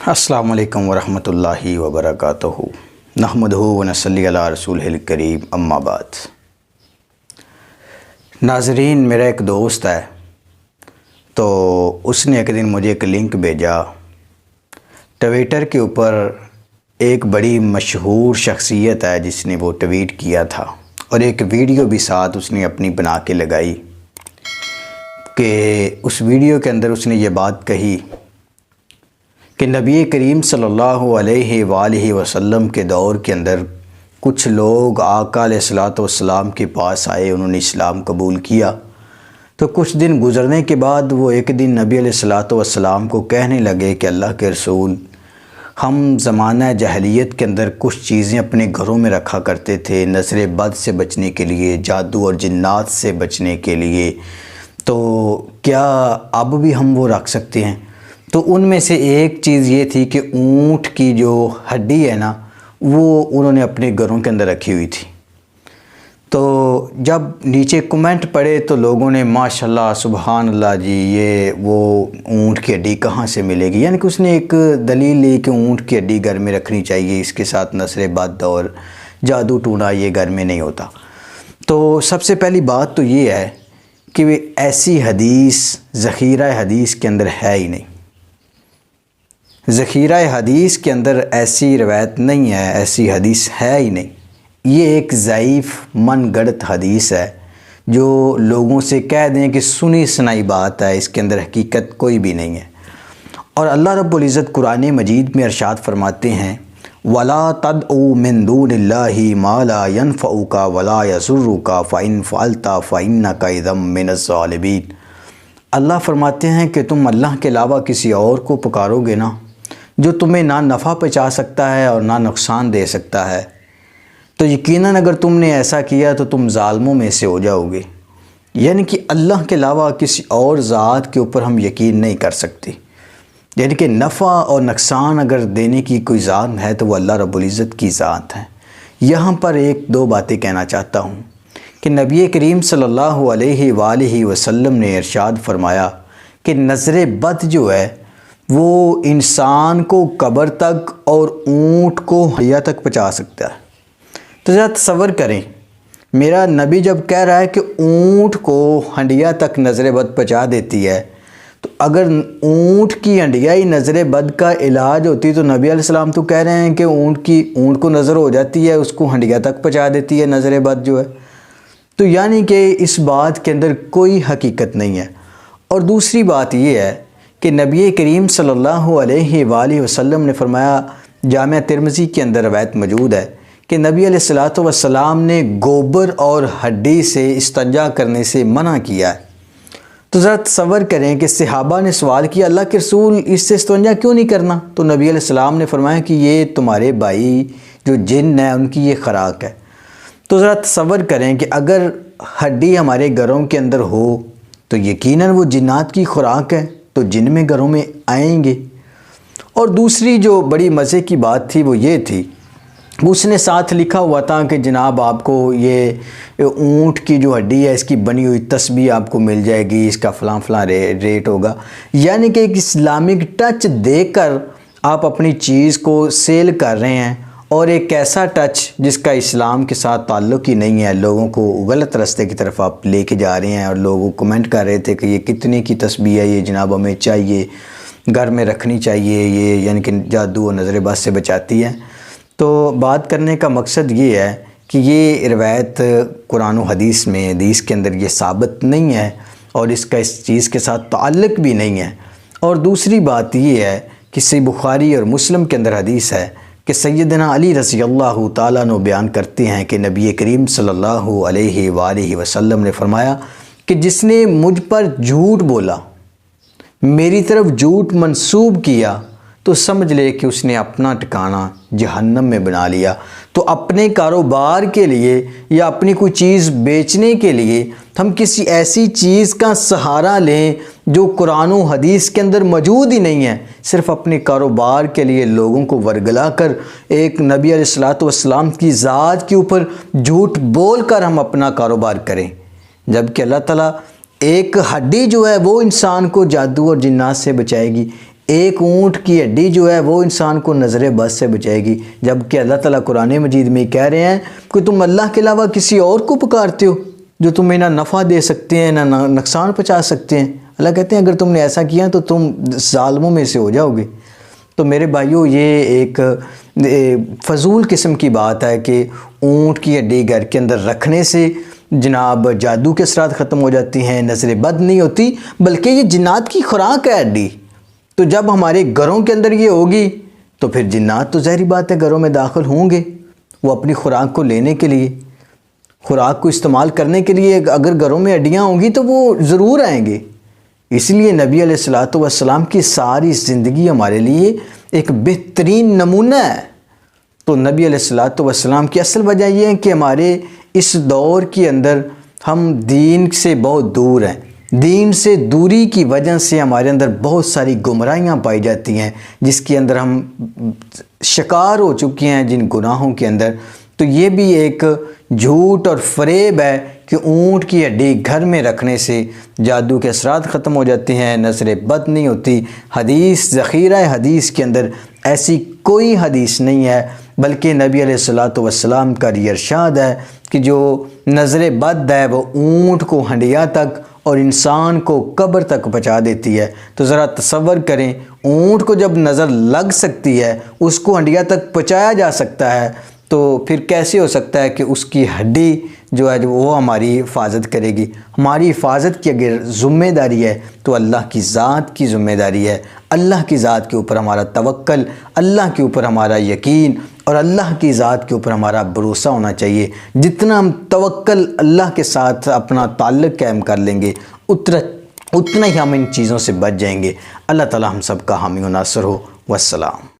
السلام علیکم ورحمۃ اللہ وبرکاتہ نحمدہ و نصلی علی رسولہ الکریم اما بعد۔ ناظرین، میرا ایک دوست ہے تو اس نے ایک دن مجھے ایک لنک بھیجا۔ ٹویٹر کے اوپر ایک بڑی مشہور شخصیت ہے جس نے وہ ٹویٹ کیا تھا، اور ایک ویڈیو بھی ساتھ اس نے اپنی بنا کے لگائی کہ اس ویڈیو کے اندر اس نے یہ بات کہی کہ نبی کریم صلی اللہ علیہ وآلہ وسلم کے دور کے اندر کچھ لوگ آقا علیہ الصلوۃ والسلام کے پاس آئے، انہوں نے اسلام قبول کیا۔ تو کچھ دن گزرنے کے بعد وہ ایک دن نبی علیہ الصلوۃ والسلام کو کہنے لگے کہ اللہ کے رسول، ہم زمانہ جاہلیت کے اندر کچھ چیزیں اپنے گھروں میں رکھا کرتے تھے نظر بد سے بچنے کے لیے، جادو اور جنات سے بچنے کے لیے، تو کیا اب بھی ہم وہ رکھ سکتے ہیں؟ تو ان میں سے ایک چیز یہ تھی کہ اونٹ کی جو ہڈی ہے نا، وہ انہوں نے اپنے گھروں کے اندر رکھی ہوئی تھی۔ تو جب نیچے کمنٹ پڑھے تو لوگوں نے ماشاءاللہ سبحان اللہ جی، یہ وہ اونٹ کی ہڈی کہاں سے ملے گی؟ یعنی کہ اس نے ایک دلیل لی کہ اونٹ کی ہڈی گھر میں رکھنی چاہیے، اس کے ساتھ نظر بد اور جادو ٹونا یہ گھر میں نہیں ہوتا۔ تو سب سے پہلی بات تو یہ ہے کہ ایسی حدیث ذخیرہ حدیث کے اندر ہے ہی نہیں۔ ذخیرہ حدیث کے اندر ایسی روایت نہیں ہے، ایسی حدیث ہے ہی نہیں۔ یہ ایک ضعیف من گڑت حدیث ہے جو لوگوں سے کہہ دیں کہ سنی سنائی بات ہے، اس کے اندر حقیقت کوئی بھی نہیں ہے۔ اور اللہ رب العزت قرآن مجید میں ارشاد فرماتے ہیں وَلَا تَدْعُوا مِن دُونِ اللَّهِ مَا لَا يَنفَعُكَ وَلَا يَضُرُّكَ فَإِن فَعَلْتَ فَإِنَّكَ إِذًا مِّنَ الظَّالِمِينَ۔ اللہ فرماتے ہیں کہ تم اللہ کے علاوہ کسی اور کو پکارو گے نا جو تمہیں نہ نفع پہنچا سکتا ہے اور نہ نقصان دے سکتا ہے، تو یقیناً اگر تم نے ایسا کیا تو تم ظالموں میں سے ہو جاؤ گے۔ یعنی کہ اللہ کے علاوہ کسی اور ذات کے اوپر ہم یقین نہیں کر سکتے۔ یعنی کہ نفع اور نقصان اگر دینے کی کوئی ذات ہے تو وہ اللہ رب العزت کی ذات ہے۔ یہاں پر ایک دو باتیں کہنا چاہتا ہوں کہ نبی کریم صلی اللہ علیہ وآلہ وسلم نے ارشاد فرمایا کہ نظر بد جو ہے وہ انسان کو قبر تک اور اونٹ کو حیا تک پہنچا سکتا ہے۔ تو ذرا تصور کریں، میرا نبی جب کہہ رہا ہے کہ اونٹ کو ہنڈیا تک نظر بد پہنچا دیتی ہے، تو اگر اونٹ کی ہنڈیا ہی نظر بد کا علاج ہوتی تو نبی علیہ السلام تو کہہ رہے ہیں کہ اونٹ کو نظر ہو جاتی ہے، اس کو ہنڈیا تک پہنچا دیتی ہے نظر بد جو ہے۔ تو یعنی کہ اس بات کے اندر کوئی حقیقت نہیں ہے۔ اور دوسری بات یہ ہے کہ نبی کریم صلی اللہ علیہ وآلہ وسلم نے فرمایا، جامع ترمذی کے اندر روایت موجود ہے کہ نبی علیہ الصلوۃ والسلام نے گوبر اور ہڈی سے استنجا کرنے سے منع کیا ہے۔ تو ذرا تصور کریں کہ صحابہ نے سوال کیا اللہ کے رسول اس سے استنجا کیوں نہیں کرنا؟ تو نبی علیہ السلام نے فرمایا کہ یہ تمہارے بھائی جو جن ہیں ان کی یہ خوراک ہے۔ تو ذرا تصور کریں کہ اگر ہڈی ہمارے گھروں کے اندر ہو تو یقیناً وہ جنات کی خوراک ہے، تو جن میں گھروں میں آئیں گے۔ اور دوسری جو بڑی مزے کی بات تھی وہ یہ تھی، اس نے ساتھ لکھا ہوا تھا کہ جناب آپ کو یہ اونٹ کی جو ہڈی ہے اس کی بنی ہوئی تسبیح آپ کو مل جائے گی، اس کا فلاں فلاں ریٹ ہوگا۔ یعنی کہ ایک اسلامک ٹچ دے کر آپ اپنی چیز کو سیل کر رہے ہیں، اور ایک ایسا ٹچ جس کا اسلام کے ساتھ تعلق ہی نہیں ہے، لوگوں کو غلط راستے کی طرف آپ لے کے جا رہے ہیں۔ اور لوگ کمنٹ کر رہے تھے کہ یہ کتنے کی تسبیح ہے، یہ جناب ہمیں چاہیے، گھر میں رکھنی چاہیے، یہ یعنی کہ جادو و نظر بد سے بچاتی ہے۔ تو بات کرنے کا مقصد یہ ہے کہ یہ روایت قرآن و حدیث کے اندر یہ ثابت نہیں ہے، اور اس کا اس چیز کے ساتھ تعلق بھی نہیں ہے۔ اور دوسری بات یہ ہے کہ صحیح بخاری اور مسلم کے اندر حدیث ہے کہ سیدنا علی رضی اللہ تعالیٰ عنہ بیان کرتے ہیں کہ نبی کریم صلی اللہ علیہ وآلہ وسلم نے فرمایا کہ جس نے مجھ پر جھوٹ بولا، میری طرف جھوٹ منسوب کیا، تو سمجھ لے کہ اس نے اپنا ٹھکانہ جہنم میں بنا لیا۔ تو اپنے کاروبار کے لیے یا اپنی کوئی چیز بیچنے کے لیے ہم کسی ایسی چیز کا سہارا لیں جو قرآن و حدیث کے اندر موجود ہی نہیں ہے، صرف اپنے کاروبار کے لیے لوگوں کو ورگلا کر ایک نبی علیہ الصلوۃ والسلام کی ذات کے اوپر جھوٹ بول کر ہم اپنا کاروبار کریں، جبکہ اللہ تعالیٰ ایک ہڈی جو ہے وہ انسان کو جادو اور جنات سے بچائے گی، ایک اونٹ کی ہڈی جو ہے وہ انسان کو نظر بد سے بچائے گی، جبکہ اللہ تعالیٰ قرآن مجید میں کہہ رہے ہیں کہ تم اللہ کے علاوہ کسی اور کو پکارتے ہو جو تمہیں نہ نفع دے سکتے ہیں نہ نقصان پہنچا سکتے ہیں۔ اللہ کہتے ہیں اگر تم نے ایسا کیا تو تم ظالموں میں سے ہو جاؤ گے۔ تو میرے بھائیوں، یہ ایک فضول قسم کی بات ہے کہ اونٹ کی ہڈی گھر کے اندر رکھنے سے جناب جادو کے اثرات ختم ہو جاتی ہیں، نظر بد نہیں ہوتی، بلکہ یہ جنات کی خوراک ہے ہڈی۔ تو جب ہمارے گھروں کے اندر یہ ہوگی تو پھر جنات تو ظاہری بات ہے گھروں میں داخل ہوں گے، وہ اپنی خوراک کو لینے کے لیے، خوراک کو استعمال کرنے کے لیے اگر گھروں میں ہڈیاں ہوں گی تو وہ ضرور آئیں گے۔ اس لیے نبی علیہ الصلوۃ والسلام کی ساری زندگی ہمارے لیے ایک بہترین نمونہ ہے۔ تو نبی علیہ الصلوۃ والسلام کی اصل وجہ یہ ہے کہ ہمارے اس دور کے اندر ہم دین سے بہت دور ہیں، دین سے دوری کی وجہ سے ہمارے اندر بہت ساری گمراہیاں پائی جاتی ہیں، جس کے اندر ہم شکار ہو چکے ہیں جن گناہوں کے اندر۔ تو یہ بھی ایک جھوٹ اور فریب ہے کہ اونٹ کی ہڈی گھر میں رکھنے سے جادو کے اثرات ختم ہو جاتے ہیں، نظر بد نہیں ہوتی۔ حدیث ذخیرہ حدیث کے اندر ایسی کوئی حدیث نہیں ہے، بلکہ نبی علیہ الصلوۃ والسلام کا یہ ارشاد ہے کہ جو نظر بد ہے وہ اونٹ کو ہنڈیا تک اور انسان کو قبر تک پہنچا دیتی ہے۔ تو ذرا تصور کریں، اونٹ کو جب نظر لگ سکتی ہے، اس کو ہنڈیا تک پہنچایا جا سکتا ہے، تو پھر کیسے ہو سکتا ہے کہ اس کی ہڈی جو ہے وہ ہماری حفاظت کرے گی؟ ہماری حفاظت کی اگر ذمہ داری ہے تو اللہ کی ذات کی ذمہ داری ہے۔ اللہ کی ذات کے اوپر ہمارا توکل، اللہ کے اوپر ہمارا یقین اور اللہ کی ذات کے اوپر ہمارا بھروسہ ہونا چاہیے۔ جتنا ہم توکل اللہ کے ساتھ اپنا تعلق قائم کر لیں گے، اتنا ہی ہم ان چیزوں سے بچ جائیں گے۔ اللہ تعالی ہم سب کا حامی و ناصر ہو۔ والسلام۔